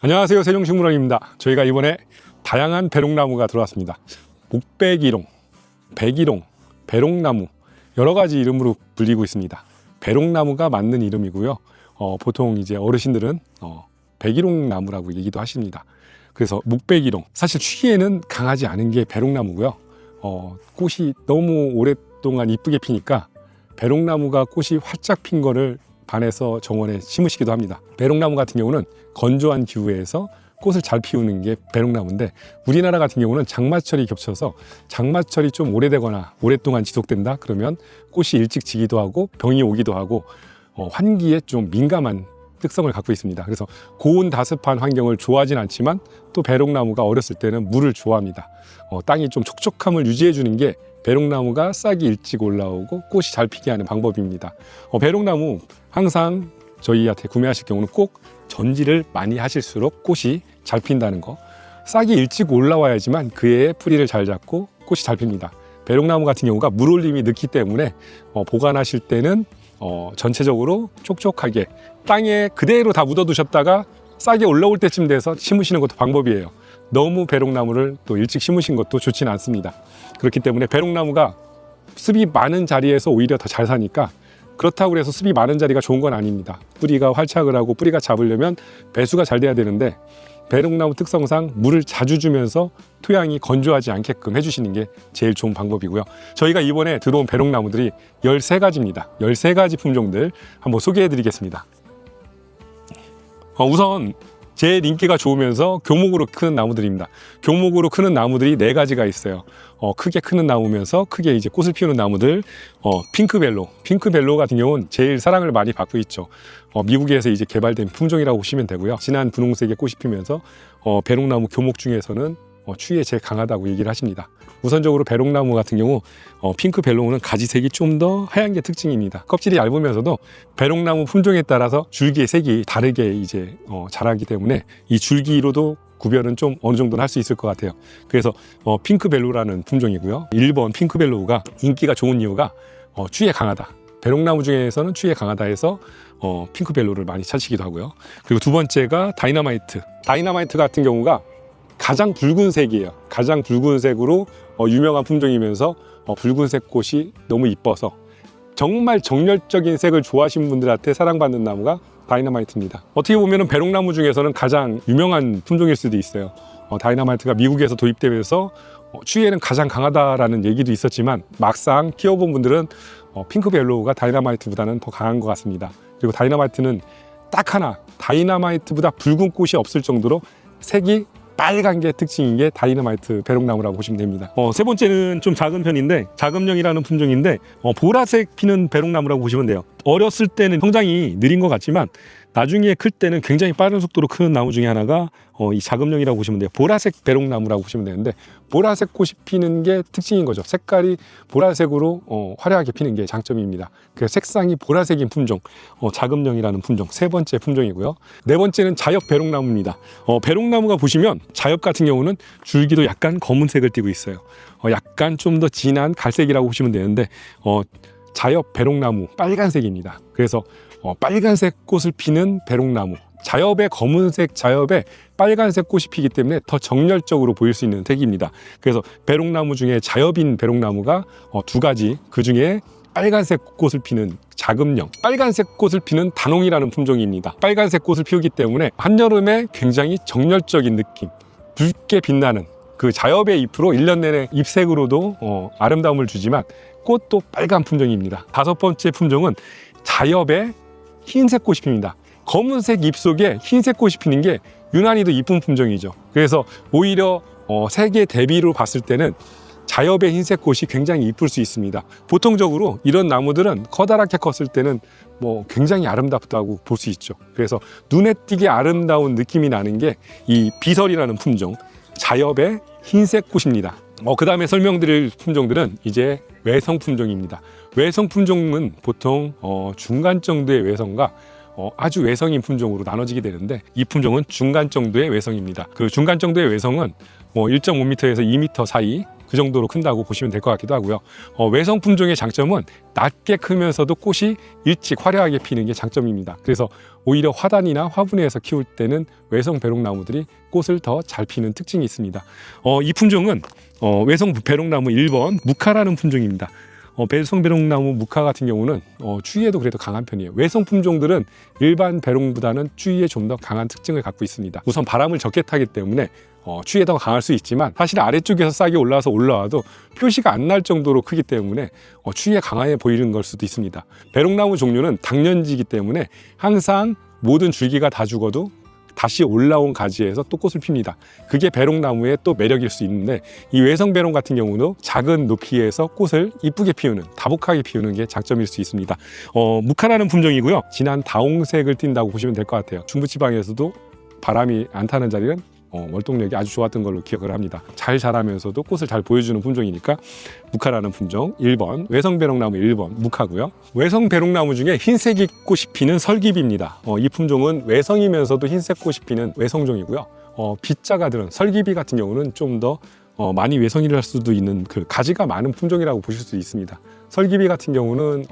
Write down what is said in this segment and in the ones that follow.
안녕하세요, 세종식물원입니다. 저희가 이번에 다양한 배롱나무가 들어왔습니다. 목배기롱, 백일홍, 배롱나무 여러 가지 이름으로 불리고 있습니다. 배롱나무가 맞는 이름이고요. 보통 이제 어르신들은 백일홍나무라고 얘기도 하십니다. 그래서 목배기롱, 사실 추위에는 강하지 않은 게 배롱나무고요. 꽃이 너무 오랫동안 이쁘게 피니까 배롱나무가 꽃이 활짝 핀 거를 반해서 정원에 심으시기도 합니다. 배롱나무 같은 경우는 건조한 기후에서 꽃을 잘 피우는 게 배롱나무인데, 우리나라 같은 경우는 장마철이 겹쳐서 장마철이 좀 오래되거나 오랫동안 지속된다 그러면 꽃이 일찍 지기도 하고 병이 오기도 하고 환기에 좀 민감한 특성을 갖고 있습니다. 그래서 고온 다습한 환경을 좋아하진 않지만 또 배롱나무가 어렸을 때는 물을 좋아합니다. 땅이 좀 촉촉함을 유지해 주는 게 배롱나무가 싹이 일찍 올라오고 꽃이 잘 피게 하는 방법입니다. 배롱나무 항상 저희한테 구매하실 경우는 꼭 전지를 많이 하실수록 꽃이 잘 핀다는 거, 싹이 일찍 올라와야지만 그의 뿌리를 잘 잡고 꽃이 잘 핍니다. 배롱나무 같은 경우가 물올림이 늦기 때문에 보관하실 때는 전체적으로 촉촉하게 땅에 그대로 다 묻어두셨다가 싹이 올라올 때쯤 돼서 심으시는 것도 방법이에요. 너무 배롱나무를 또 일찍 심으신 것도 좋지는 않습니다. 그렇기 때문에 배롱나무가 습이 많은 자리에서 오히려 더 잘 사니까, 그렇다고 해서 습이 많은 자리가 좋은 건 아닙니다. 뿌리가 활착을 하고 뿌리가 잡으려면 배수가 잘 돼야 되는데, 배롱나무 특성상 물을 자주 주면서 토양이 건조하지 않게끔 해주시는 게 제일 좋은 방법이고요. 저희가 이번에 들어온 배롱나무들이 13가지입니다. 13가지 품종들 한번 소개해 드리겠습니다. 우선 제일 인기가 좋으면서 교목으로 크는 나무들입니다. 교목으로 크는 나무들이 4가지가 있어요. 크게 크는 나무면서 크게 이제 꽃을 피우는 나무들, 핑크벨로. 핑크벨로 같은 경우는 제일 사랑을 많이 받고 있죠. 미국에서 이제 개발된 품종이라고 보시면 되고요. 진한 분홍색의 꽃이 피면서 배롱나무 교목 중에서는 추위에 제일 강하다고 얘기를 하십니다. 우선적으로 배롱나무 같은 경우 핑크벨로우는 가지색이 좀 더 하얀 게 특징입니다. 껍질이 얇으면서도 배롱나무 품종에 따라서 줄기의 색이 다르게 이제 자라기 때문에 이 줄기로도 구별은 좀 어느 정도는 할 수 있을 것 같아요. 그래서 핑크벨로우라는 품종이고요. 1번 핑크벨로우가 인기가 좋은 이유가 추위에 강하다. 배롱나무 중에서는 추위에 강하다 해서 핑크벨로우를 많이 찾으시기도 하고요. 그리고 두 번째가 다이너마이트. 다이너마이트 같은 경우가 가장 붉은색이에요. 가장 붉은색으로 유명한 품종이면서 붉은색 꽃이 너무 이뻐서 정말 정열적인 색을 좋아하시는 분들한테 사랑받는 나무가 다이너마이트입니다. 어떻게 보면 배롱나무 중에서는 가장 유명한 품종일 수도 있어요. 다이너마이트가 미국에서 도입되면서 추위에는 가장 강하다라는 얘기도 있었지만, 막상 키워본 분들은 핑크벨로우가 다이너마이트보다는 더 강한 것 같습니다. 그리고 다이너마이트는 딱 하나, 다이너마이트보다 붉은 꽃이 없을 정도로 색이 빨간 게 특징인 게 다이너마이트 배롱나무라고 보시면 됩니다. 세 번째는 좀 작은 편인데, 자금령이라는 품종인데 보라색 피는 배롱나무라고 보시면 돼요. 어렸을 때는 성장이 느린 것 같지만 나중에 클 때는 굉장히 빠른 속도로 크는 나무 중에 하나가 이 자금령이라고 보시면 돼요. 보라색 배롱나무라고 보시면 되는데, 보라색 꽃이 피는 게 특징인 거죠. 색깔이 보라색으로 화려하게 피는 게 장점입니다. 그래서 색상이 보라색인 품종, 자금령이라는 품종, 세 번째 품종이고요. 네 번째는 자엽 배롱나무입니다. 배롱나무가 보시면 자엽 같은 경우는 줄기도 약간 검은색을 띠고 있어요. 약간 좀 더 진한 갈색이라고 보시면 되는데, 자엽 배롱나무 빨간색입니다. 그래서 빨간색 꽃을 피는 배롱나무, 자엽의 검은색 자엽에 빨간색 꽃이 피기 때문에 더 정열적으로 보일 수 있는 색입니다. 그래서 배롱나무 중에 자엽인 배롱나무가 2가지, 그 중에 빨간색 꽃을 피는 자금령, 빨간색 꽃을 피는 단홍이라는 품종입니다. 빨간색 꽃을 피우기 때문에 한여름에 굉장히 정열적인 느낌, 붉게 빛나는 그 자엽의 잎으로 1년 내내 잎색으로도 아름다움을 주지만 꽃도 빨간 품종입니다. 5번째 품종은 자엽의 흰색 꽃이 핍니다. 검은색 잎 속에 흰색 꽃이 피는 게 유난히도 이쁜 품종이죠. 그래서 오히려 색의 대비로 봤을 때는 자엽의 흰색 꽃이 굉장히 이쁠 수 있습니다. 보통적으로 이런 나무들은 커다랗게 컸을 때는 굉장히 아름답다고 볼 수 있죠. 그래서 눈에 띄게 아름다운 느낌이 나는 게 이 비설이라는 품종, 자엽의 흰색 꽃입니다. 그 다음에 설명드릴 품종들은 이제 외성 품종입니다. 외성 품종은 보통 중간 정도의 외성과 아주 외성인 품종으로 나눠지게 되는데, 이 품종은 중간 정도의 외성입니다. 그 중간 정도의 외성은 1.5m에서 2m 사이, 그 정도로 큰다고 보시면 될 것 같기도 하고요. 외성 품종의 장점은 낮게 크면서도 꽃이 일찍 화려하게 피는 게 장점입니다. 그래서 오히려 화단이나 화분에서 키울 때는 외성 배롱나무들이 꽃을 더 잘 피는 특징이 있습니다. 이 품종은 외성 배롱나무 1번 무카라는 품종입니다. 외성 배롱나무 무카 같은 경우는 추위에도 그래도 강한 편이에요. 외성 품종들은 일반 배롱보다는 추위에 좀 더 강한 특징을 갖고 있습니다. 우선 바람을 적게 타기 때문에 추위에 더 강할 수 있지만 사실 아래쪽에서 싹이 올라와도 표시가 안 날 정도로 크기 때문에 추위에 강해 보이는 걸 수도 있습니다. 배롱나무 종류는 당년지이기 때문에 항상 모든 줄기가 다 죽어도 다시 올라온 가지에서 또 꽃을 핍니다. 그게 배롱나무의 또 매력일 수 있는데, 이 외성 배롱 같은 경우는 작은 높이에서 꽃을 이쁘게 피우는, 다복하게 피우는 게 장점일 수 있습니다. 무카라는 품종이고요. 진한 다홍색을 띈다고 보시면 될 것 같아요. 중부지방에서도 바람이 안 타는 자리는 월동력이 아주 좋았던 걸로 기억을 합니다. 잘 자라면서도 꽃을 잘 보여주는 품종이니까 무카라는 품종 1번, 외성배롱나무 1번 무카고요. 외성배롱나무 중에 흰색이 꽃이 피는 설기비입니다. 이 품종은 외성이면서도 흰색 꽃이 피는 외성종이고요. 빛자가 들은 설기비 같은 경우는 좀 더 많이 외성이를 할 수도 있는 그 가지가 많은 품종이라고 보실 수 있습니다. 설기비 같은 경우는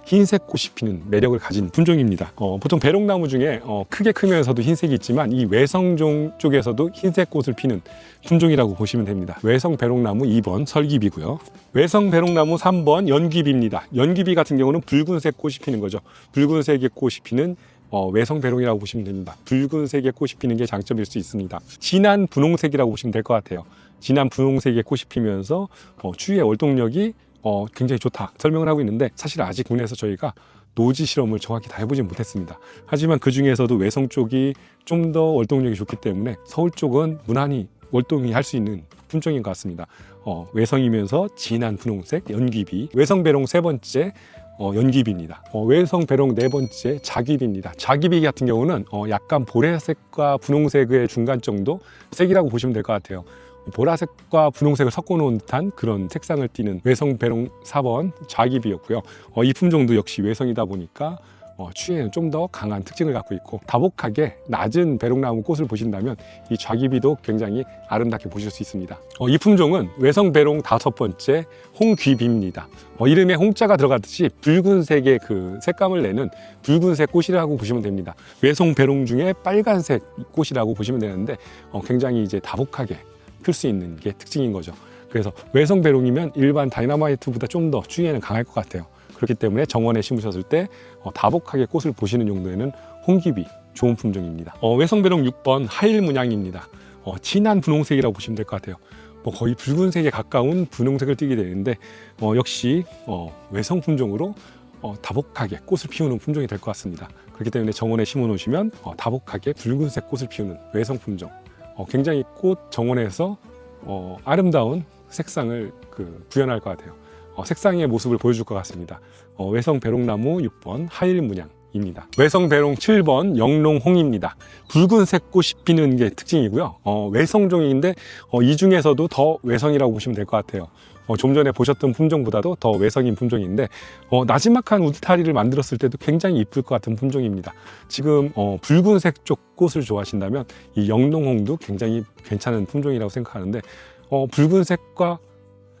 흰색 꽃이 피는 매력을 가진 품종입니다. 보통 배롱나무 중에 크게 크면서도 흰색이 있지만 이 외성종 쪽에서도 흰색 꽃을 피는 품종이라고 보시면 됩니다. 외성 배롱나무 2번 설기비고요. 외성 배롱나무 3번 연귀비입니다. 연귀비 같은 경우는 붉은색 꽃이 피는 거죠. 붉은색의 꽃이 피는 외성 배롱이라고 보시면 됩니다. 붉은색의 꽃이 피는 게 장점일 수 있습니다. 진한 분홍색이라고 보시면 될 것 같아요. 진한 분홍색의 꽃이 피면서 추위의 월동력이 굉장히 좋다 설명을 하고 있는데, 사실 아직 군에서 저희가 노지 실험을 정확히 다 해보진 못했습니다. 하지만 그 중에서도 외성 쪽이 좀 더 월동력이 좋기 때문에 서울 쪽은 무난히 월동이 할 수 있는 품종인 것 같습니다. 외성이면서 진한 분홍색 연귀비, 외성배롱 세 번째 연귀비입니다. 외성배롱 네 번째 자귀비입니다. 자귀비 같은 경우는 약간 보라색과 분홍색의 중간 정도 색이라고 보시면 될 것 같아요. 보라색과 분홍색을 섞어 놓은 듯한 그런 색상을 띠는 외성배롱 4번 자귀비였고요. 이 품종도 역시 외성이다 보니까 추위에는 좀 더 강한 특징을 갖고 있고, 다복하게 낮은 배롱나무 꽃을 보신다면 이 자귀비도 굉장히 아름답게 보실 수 있습니다. 이 품종은 외성배롱 5번째 홍귀비입니다. 이름에 홍자가 들어가듯이 붉은색의 그 색감을 내는 붉은색 꽃이라고 보시면 됩니다. 외성배롱 중에 빨간색 꽃이라고 보시면 되는데 굉장히 이제 다복하게 클 수 있는 게 특징인 거죠. 그래서 외성배롱이면 일반 다이너마이트보다 좀 더 추위에는 강할 것 같아요. 그렇기 때문에 정원에 심으셨을 때 다복하게 꽃을 보시는 용도에는 홍귀비 좋은 품종입니다. 외성배롱 6번 하일문양입니다. 진한 분홍색이라고 보시면 될 것 같아요. 거의 붉은색에 가까운 분홍색을 띠게 되는데 역시 외성 품종으로 다복하게 꽃을 피우는 품종이 될 것 같습니다. 그렇기 때문에 정원에 심어 놓으시면 다복하게 붉은색 꽃을 피우는 외성 품종, 굉장히 꽃 정원에서 아름다운 색상을 구현할 것 같아요. 색상의 모습을 보여줄 것 같습니다. 외성배롱나무 6번 하일문양입니다. 외성배롱 7번 영롱홍입니다. 붉은색 꽃이 피는 게 특징이고요. 외성종인데 이 중에서도 더 외성이라고 보시면 될 것 같아요. 좀 전에 보셨던 품종보다도 더 외성인 품종인데 나지막한 울타리를 만들었을 때도 굉장히 이쁠 것 같은 품종입니다. 지금 붉은색 쪽 꽃을 좋아하신다면 이 영롱홍도 굉장히 괜찮은 품종이라고 생각하는데, 붉은색과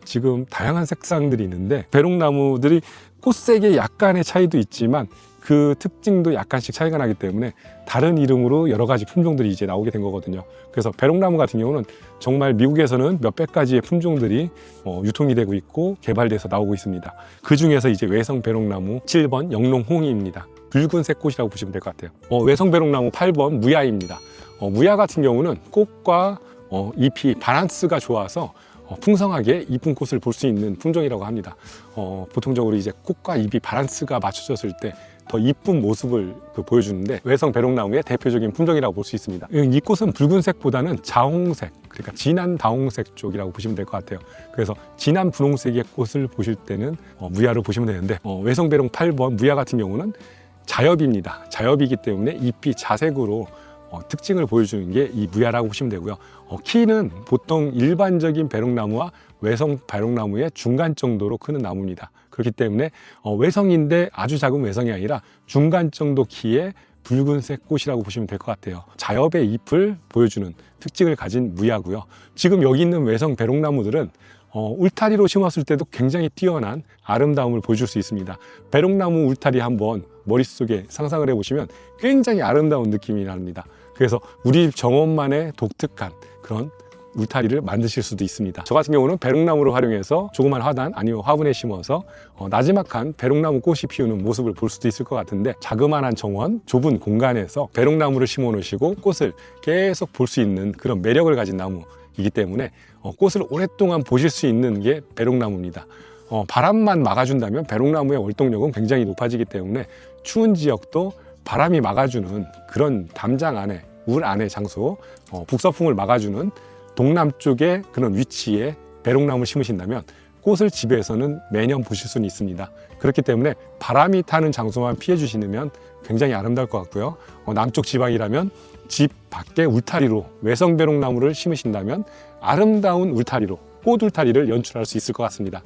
지금 다양한 색상들이 있는데 배롱나무들이 꽃색에 약간의 차이도 있지만 그 특징도 약간씩 차이가 나기 때문에 다른 이름으로 여러 가지 품종들이 이제 나오게 된 거거든요. 그래서 배롱나무 같은 경우는 정말 미국에서는 몇백 가지의 품종들이 유통이 되고 있고 개발돼서 나오고 있습니다. 그 중에서 이제 외성배롱나무 7번 영롱홍이입니다. 붉은색 꽃이라고 보시면 될 것 같아요. 외성배롱나무 8번 무야입니다. 무야 같은 경우는 꽃과 잎이 밸런스가 좋아서 풍성하게 이쁜 꽃을 볼 수 있는 품종이라고 합니다. 보통적으로 이제 꽃과 잎이 밸런스가 맞춰졌을 때 더 이쁜 모습을 보여주는데 외성배롱나무의 대표적인 품종이라고 볼 수 있습니다. 이 꽃은 붉은색보다는 자홍색, 그러니까 진한 다홍색 쪽이라고 보시면 될 것 같아요. 그래서 진한 분홍색의 꽃을 보실 때는 무야를 보시면 되는데 외성배롱 8번 무야 같은 경우는 자엽입니다. 자엽이기 때문에 잎이 자색으로 특징을 보여주는 게 이 무야라고 보시면 되고요. 키는 보통 일반적인 배롱나무와 외성 배롱나무의 중간 정도로 크는 나무입니다. 그렇기 때문에 외성인데 아주 작은 외성이 아니라 중간 정도 키의 붉은색 꽃이라고 보시면 될 것 같아요. 자엽의 잎을 보여주는 특징을 가진 무야고요. 지금 여기 있는 외성 배롱나무들은 울타리로 심었을 때도 굉장히 뛰어난 아름다움을 보여줄 수 있습니다. 배롱나무 울타리 한번 머릿속에 상상을 해보시면 굉장히 아름다운 느낌이 납니다. 그래서 우리 정원만의 독특한 그런 울타리를 만드실 수도 있습니다. 저 같은 경우는 배롱나무를 활용해서 조그만 화단 아니면 화분에 심어서 나지막한 배롱나무 꽃이 피우는 모습을 볼 수도 있을 것 같은데, 자그마한 정원, 좁은 공간에서 배롱나무를 심어 놓으시고 꽃을 계속 볼 수 있는 그런 매력을 가진 나무이기 때문에 꽃을 오랫동안 보실 수 있는 게 배롱나무입니다. 바람만 막아준다면 배롱나무의 월동력은 굉장히 높아지기 때문에 추운 지역도 바람이 막아주는 그런 담장 안에, 울 안의 장소, 북서풍을 막아주는 동남쪽의 그런 위치에 배롱나무를 심으신다면 꽃을 집에서는 매년 보실 수는 있습니다. 그렇기 때문에 바람이 타는 장소만 피해 주시면 굉장히 아름다울 것 같고요. 남쪽 지방이라면 집 밖에 울타리로 외성 배롱나무를 심으신다면 아름다운 울타리로, 꽃 울타리를 연출할 수 있을 것 같습니다.